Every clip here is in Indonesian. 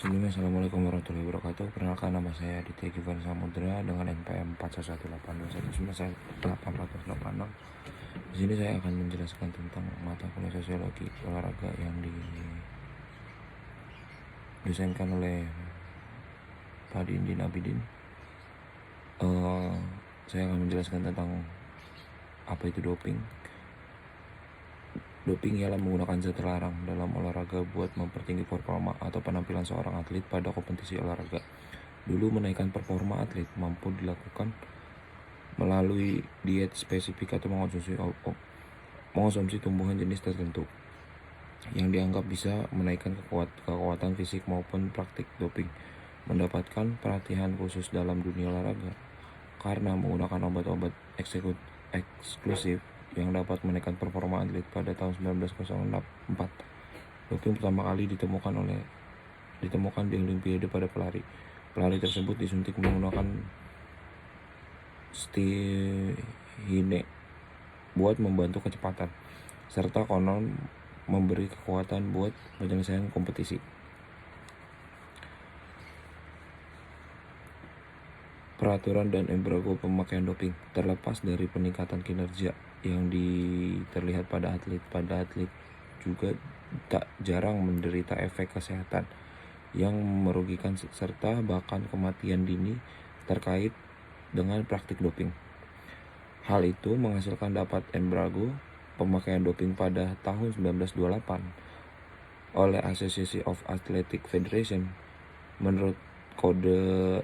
Sebelumnya, Assalamualaikum warahmatullahi wabarakatuh. Perkenalkan, nama saya Aditya Givan Samudra dengan NPM 4118219886. Di sini saya akan menjelaskan tentang mata kuliah sosiologi olahraga yang didesainkan oleh Pak Dindin Abidin. Saya akan menjelaskan tentang apa itu doping. Doping ialah menggunakan zat terlarang dalam olahraga buat mempertinggi performa atau penampilan seorang atlet pada kompetisi olahraga. Dulu menaikkan performa atlet mampu dilakukan melalui diet spesifik atau mengonsumsi tumbuhan jenis tertentu yang dianggap bisa menaikkan kekuatan fisik maupun praktik doping mendapatkan perhatian khusus dalam dunia olahraga karena menggunakan obat-obat eksklusif yang dapat menaikkan performa atlet. Pada tahun 1904, doping pertama kali ditemukan di Olimpiade pada pelari. Pelari tersebut disuntik menggunakan stihine buat membantu kecepatan, serta konon memberi kekuatan buat penyelesaian kompetisi. Peraturan dan embargo pemakaian doping. Terlepas dari peningkatan kinerja yang terlihat pada atlet juga tak jarang menderita efek kesehatan yang merugikan serta bahkan kematian dini terkait dengan praktik doping. Hal itu menghasilkan dapat embargo pemakaian doping pada tahun 1928 oleh Association of Athletic Federation. Menurut kode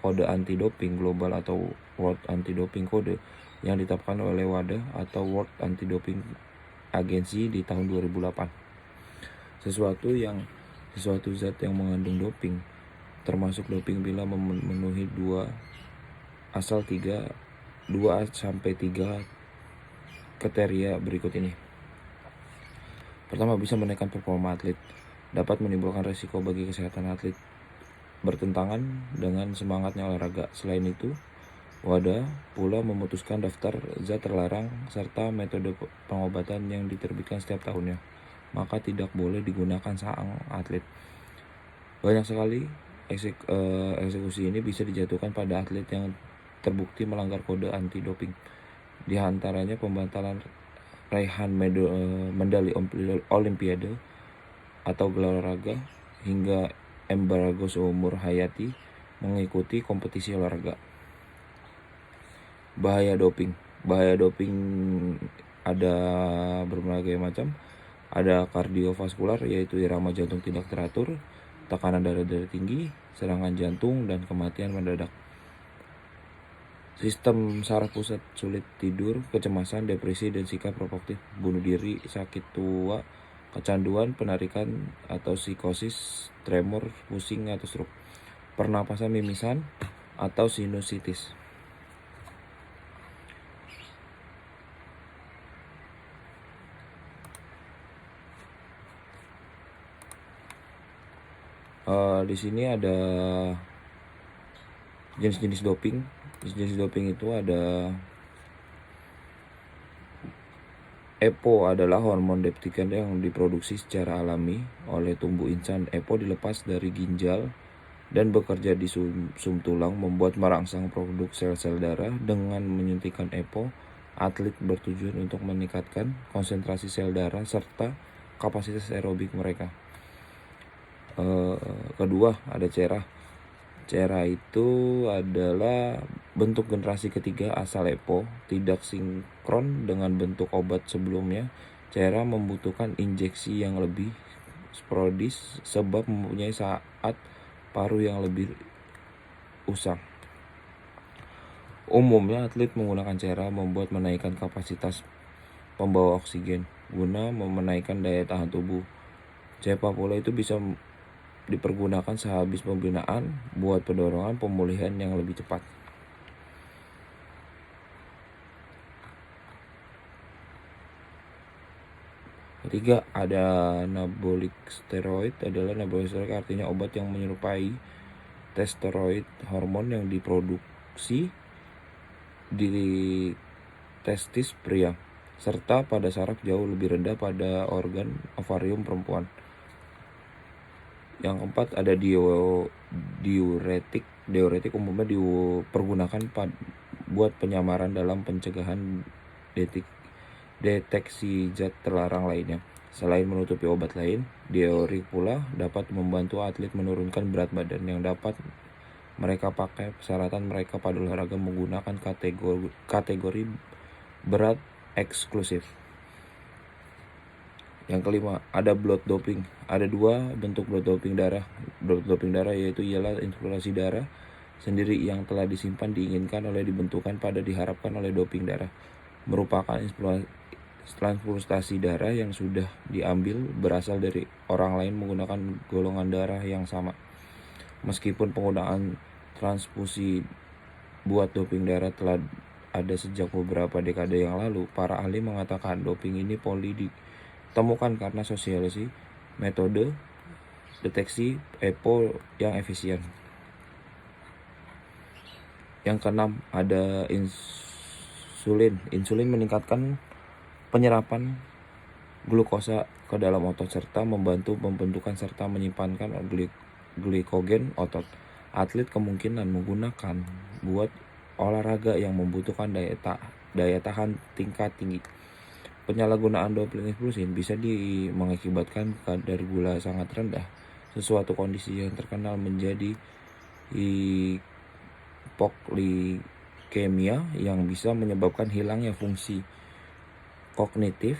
anti-doping global atau World Anti-Doping Code yang ditetapkan oleh WADA atau World Anti-Doping Agency di tahun 2008. Sesuatu zat yang mengandung doping, termasuk doping bila memenuhi 2 sampai 3 kriteria berikut ini. Pertama, bisa menaikkan performa atlet, dapat menimbulkan risiko bagi kesehatan atlet, bertentangan dengan semangatnya olahraga. Selain itu, WADA pula memutuskan daftar zat terlarang serta metode pengobatan yang diterbitkan setiap tahunnya, maka tidak boleh digunakan sang atlet. Banyak sekali eksekusi ini bisa dijatuhkan pada atlet yang terbukti melanggar kode anti-doping. Di antaranya pembatalan raihan medali Olimpiade atau gelar olahraga hingga embargo seumur hayati mengikuti kompetisi olahraga. Bahaya doping ada berbagai macam. Ada kardiovaskular, yaitu irama jantung tidak teratur, tekanan darah tinggi, serangan jantung, dan kematian mendadak. Sistem saraf pusat, sulit tidur, kecemasan, depresi, dan sikap provokatif, bunuh diri, sakit tua, kecanduan, penarikan atau psikosis, tremor, pusing atau stroke, pernapasan mimisan atau sinusitis. Di sini ada jenis-jenis doping. Jenis doping itu ada EPO, adalah hormon leptin yang diproduksi secara alami oleh tubuh insan. EPO dilepas dari ginjal dan bekerja di sum tulang, membuat merangsang produk sel-sel darah. Dengan menyuntikkan EPO, atlet bertujuan untuk meningkatkan konsentrasi sel darah serta kapasitas aerobik mereka. Kedua, ada CERA. CERA itu adalah bentuk generasi ketiga asal EPO, tidak sinkron dengan bentuk obat sebelumnya. CERA membutuhkan injeksi yang lebih sporadis sebab mempunyai saat paru yang lebih usang. Umumnya atlet menggunakan CERA membuat menaikkan kapasitas pembawa oksigen guna menaikkan daya tahan tubuh. Sepak bola itu bisa dipergunakan sehabis pembinaan buat pendorongan pemulihan yang lebih cepat. Ketiga, ada anabolic steroid. Anabolic steroid artinya obat yang menyerupai steroid, hormon yang diproduksi di testis pria serta pada saraf jauh lebih rendah pada organ ovarium perempuan. Yang keempat ada diuretik. Diuretik umumnya dipergunakan buat penyamaran dalam pencegahan deteksi zat terlarang lainnya. Selain menutupi obat lain, diuretik pula dapat membantu atlet menurunkan berat badan yang dapat mereka pakai. Persyaratan mereka pada olahraga menggunakan kategori berat eksklusif. Yang kelima, ada blood doping. Ada dua bentuk blood doping darah. Blood doping darah yaitu ialah infiltrasi darah sendiri yang telah disimpan, diinginkan oleh dibentukan pada diharapkan oleh doping darah. Merupakan transplantasi darah yang sudah diambil berasal dari orang lain menggunakan golongan darah yang sama. Meskipun penggunaan transfusi buat doping darah telah ada sejak beberapa dekade yang lalu, para ahli mengatakan doping ini ditemukan karena sosialisasi metode deteksi EPO yang efisien. Yang keenam, ada insulin. Insulin meningkatkan penyerapan glukosa ke dalam otot serta membantu pembentukan serta menyimpankan glikogen otot. Atlet kemungkinan menggunakan buat olahraga yang membutuhkan daya tahan tingkat tinggi. Penyalahgunaan doping eksklusif bisa mengakibatkan kadar gula sangat rendah, sesuatu kondisi yang terkenal menjadi hipoglikemia yang bisa menyebabkan hilangnya fungsi kognitif,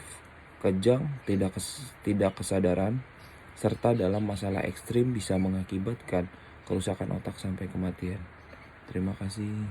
kejang, tidak kesadaran, serta dalam masalah ekstrim bisa mengakibatkan kerusakan otak sampai kematian. Terima kasih.